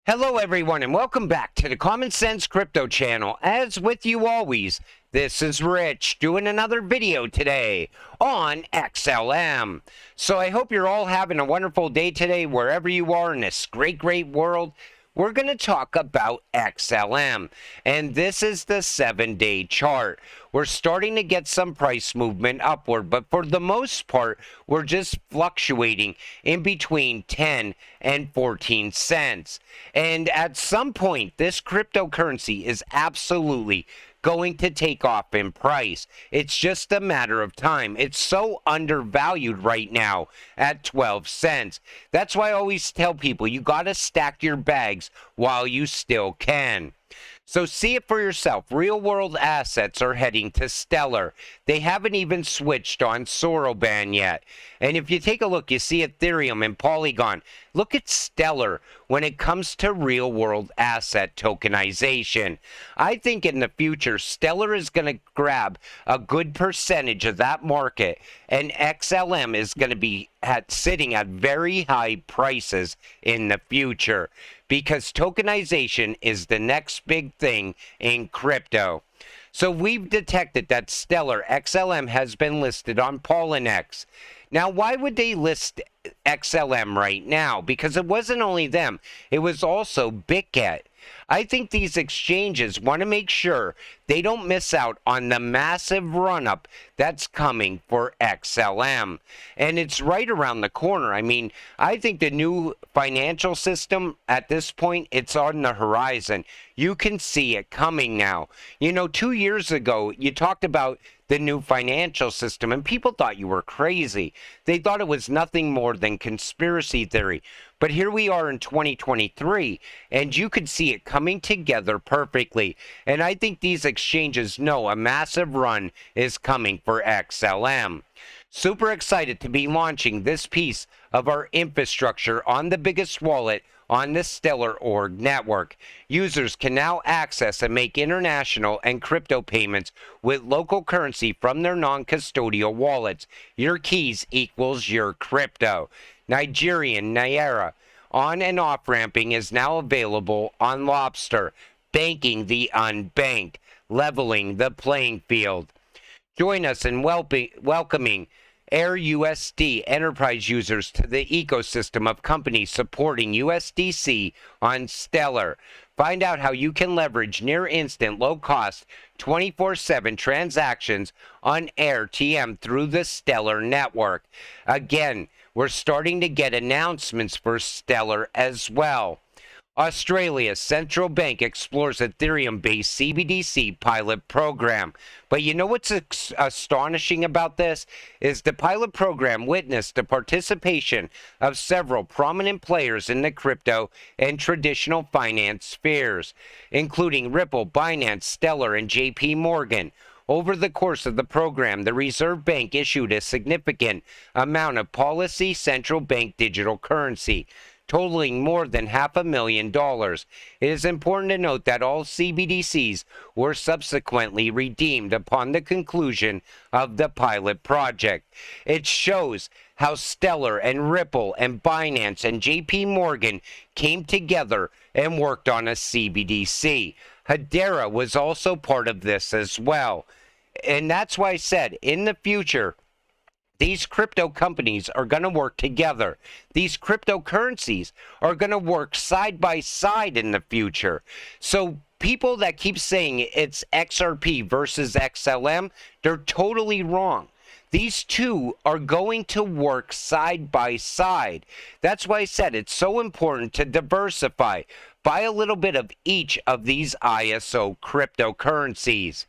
Hello everyone and welcome back to the Common Sense Crypto channel. As with you always, this is Rich doing another video today on XLM. So I hope you're all having a wonderful day today wherever you are in this great world. We're going to talk about XLM, and this is the 7-day chart. We're starting to get some price movement upward, but for the most part, we're just fluctuating in between 10 and 14 cents. And at some point, this cryptocurrency is absolutely going to take off in price. It's just a matter of time. It's so undervalued right now at 12 cents. That's why I always tell people you got to stack your bags while you still can. So see it for yourself. Real world assets are heading to Stellar. They haven't even switched on Soroban yet. And if you take a look, you see Ethereum and Polygon. Look at Stellar when it comes to real world asset tokenization. I think in the future, Stellar is going to grab a good percentage of that market, and XLM is going to be sitting at very high prices in the future, because tokenization is the next big thing in crypto. So we've detected that Stellar XLM has been listed on Poloniex. Now, why would they list XLM right now? Because it wasn't only them, it was also Bitcode. I think these exchanges want to make sure they don't miss out on the massive run-up that's coming for XLM. And it's right around the corner. I mean, I think the new financial system, at this point, it's on the horizon. You can see it coming now. You know, 2 years ago, you talked about the new financial system, and people thought you were crazy. They thought it was nothing more than conspiracy theory. But here we are in 2023, and you could see it coming together perfectly. And I think these exchanges know a massive run is coming for XLM. Super excited to be launching this piece of our infrastructure on the biggest wallet on the Stellar Org network. Users can now access and make international and crypto payments with local currency from their non-custodial wallets. Your keys equals your crypto. Nigerian Naira on and off ramping is now available on Lobster, banking the unbanked, leveling the playing field. Join us in welcoming AirUSD enterprise users to the ecosystem of companies supporting USDC on Stellar. Find out how you can leverage near-instant, low-cost, 24/7 transactions on AirTM through the Stellar network. Again, we're starting to get announcements for Stellar as well. Australia's central bank explores Ethereum-based CBDC pilot program. But you know what's astonishing about this? Is the pilot program witnessed the participation of several prominent players in the crypto and traditional finance spheres, including Ripple, Binance, Stellar, and JP Morgan. Over the course of the program, the Reserve Bank issued a significant amount of policy central bank digital currency, totaling more than $500,000. It is important to note that all CBDCs were subsequently redeemed upon the conclusion of the pilot project. It shows how Stellar and Ripple and Binance and JP Morgan came together and worked on a CBDC. Hedera was also part of this as well. And that's why I said, in the future, these crypto companies are going to work together. These cryptocurrencies are going to work side by side in the future. So people that keep saying it's XRP versus XLM, they're totally wrong. These two are going to work side by side. That's why I said it's so important to diversify. Buy a little bit of each of these ISO cryptocurrencies.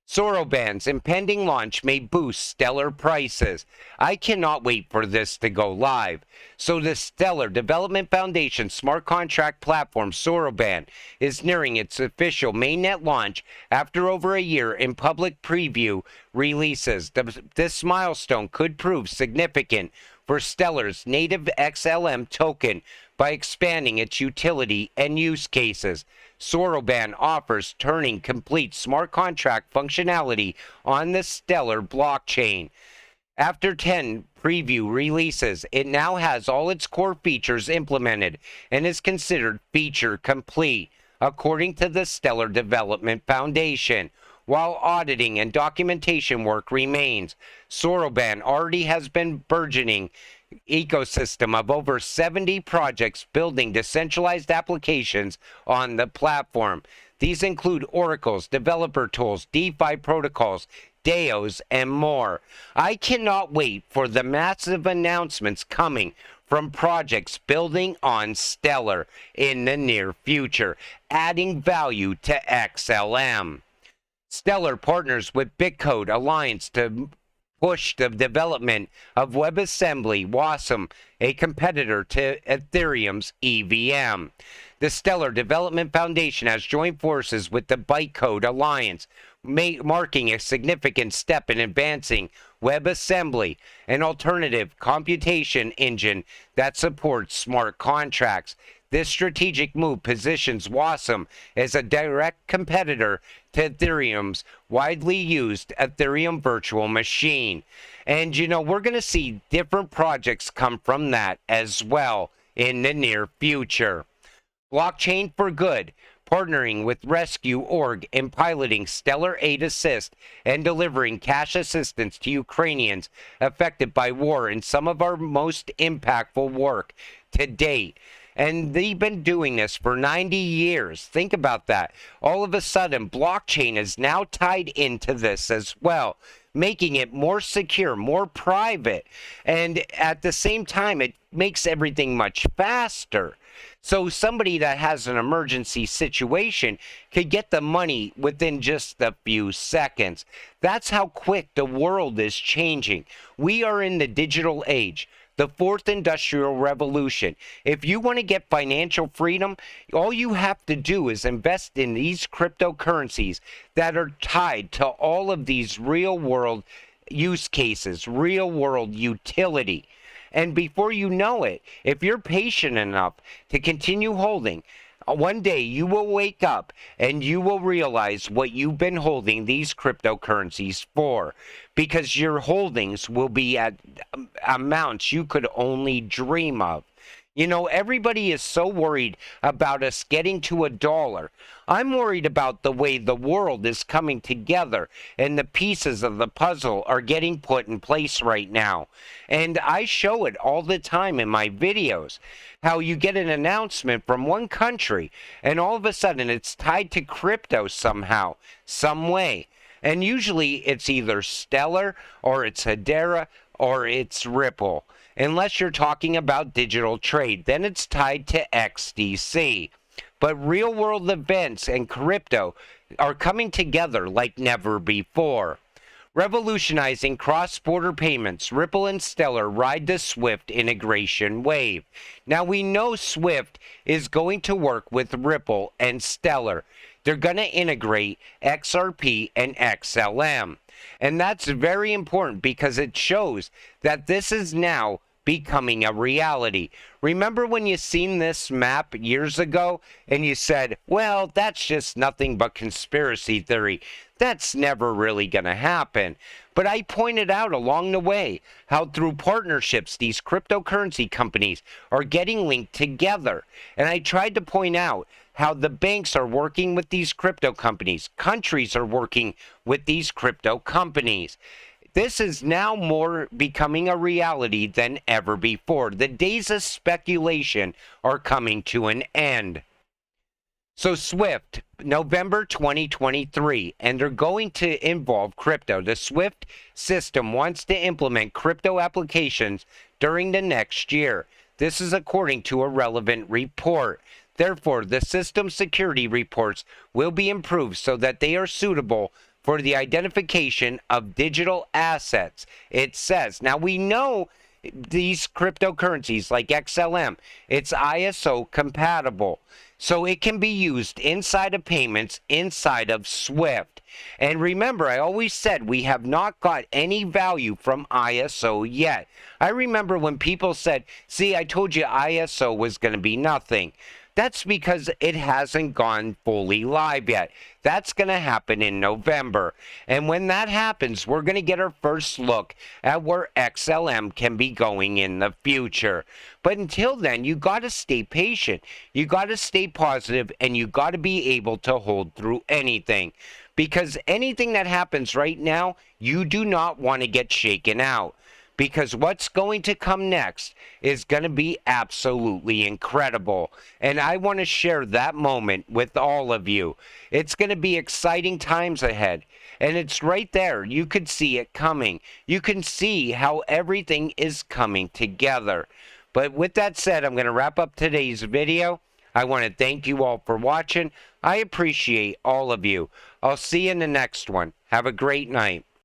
Soroban's impending launch may boost Stellar prices. I cannot wait for this to go live. So the Stellar Development Foundation smart contract platform Soroban is nearing its official mainnet launch after over a year in public preview releases. This milestone could prove significant for Stellar's native XLM token by expanding its utility and use cases. Soroban offers turning complete smart contract functionality on the Stellar blockchain. After 10 preview releases, it now has all its core features implemented and is considered feature complete, according to the Stellar Development Foundation. While auditing and documentation work remains, Soroban already has been burgeoning ecosystem of over 70 projects building decentralized applications on the platform. These include oracles, developer tools, DeFi protocols, DAOs, and more. I cannot wait for the massive announcements coming from projects building on Stellar in the near future, adding value to XLM. Stellar partners with Bitcode Alliance to push the development of WebAssembly Wasm, a competitor to Ethereum's EVM. The Stellar Development Foundation has joined forces with the Bitcode Alliance, marking a significant step in advancing WebAssembly, an alternative computation engine that supports smart contracts. This strategic move positions Wasm as a direct competitor to Ethereum's widely used Ethereum virtual machine. And we're going to see different projects come from that as well in the near future. Blockchain for Good, partnering with Rescue.org and piloting Stellar Aid Assist and delivering cash assistance to Ukrainians affected by war in some of our most impactful work to date. And they've been doing this for 90 years. Think about that. All of a sudden, blockchain is now tied into this as well, making it more secure, more private. And at the same time, it makes everything much faster. So somebody that has an emergency situation could get the money within just a few seconds. That's how quick the world is changing. We are in the digital age, the fourth industrial revolution. If you want to get financial freedom, all you have to do is invest in these cryptocurrencies that are tied to all of these real world use cases, real world utility. And before you know it, if you're patient enough to continue holding, one day you will wake up and you will realize what you've been holding these cryptocurrencies for, because your holdings will be at amounts you could only dream of. Everybody is so worried about us getting to $1. I'm worried about the way the world is coming together and the pieces of the puzzle are getting put in place right now. And I show it all the time in my videos, how you get an announcement from one country and all of a sudden it's tied to crypto somehow, some way. And usually it's either Stellar or it's Hedera or it's Ripple. Unless you're talking about digital trade, then it's tied to XDC. But real-world events and crypto are coming together like never before. Revolutionizing cross-border payments, Ripple and Stellar ride the Swift integration wave. Now we know Swift is going to work with Ripple and Stellar. They're going to integrate XRP and XLM. And that's very important because it shows that this is now becoming a reality. Remember when you seen this map years ago and you said, well, that's just nothing but conspiracy theory. That's never really going to happen. But I pointed out along the way how through partnerships, these cryptocurrency companies are getting linked together. And I tried to point out how the banks are working with these crypto companies. Countries are working with these crypto companies. This is now more becoming a reality than ever before. The days of speculation are coming to an end. So Swift, November 2023, and they're going to involve crypto. The Swift system wants to implement crypto applications during the next year. This is according to a relevant report. Therefore, the system security reports will be improved so that they are suitable for the identification of digital assets, it says. Now, we know these cryptocurrencies like XLM, it's ISO compatible. So it can be used inside of payments, inside of Swift. And remember, I always said we have not got any value from ISO yet. I remember when people said, see, I told you ISO was going to be nothing. That's because it hasn't gone fully live yet. That's going to happen in November. And when that happens, we're going to get our first look at where XLM can be going in the future. But until then, you got to stay patient. You got to stay positive, and you got to be able to hold through anything. Because anything that happens right now, you do not want to get shaken out. Because what's going to come next is going to be absolutely incredible. And I want to share that moment with all of you. It's going to be exciting times ahead. And it's right there. You could see it coming. You can see how everything is coming together. But with that said, I'm going to wrap up today's video. I want to thank you all for watching. I appreciate all of you. I'll see you in the next one. Have a great night.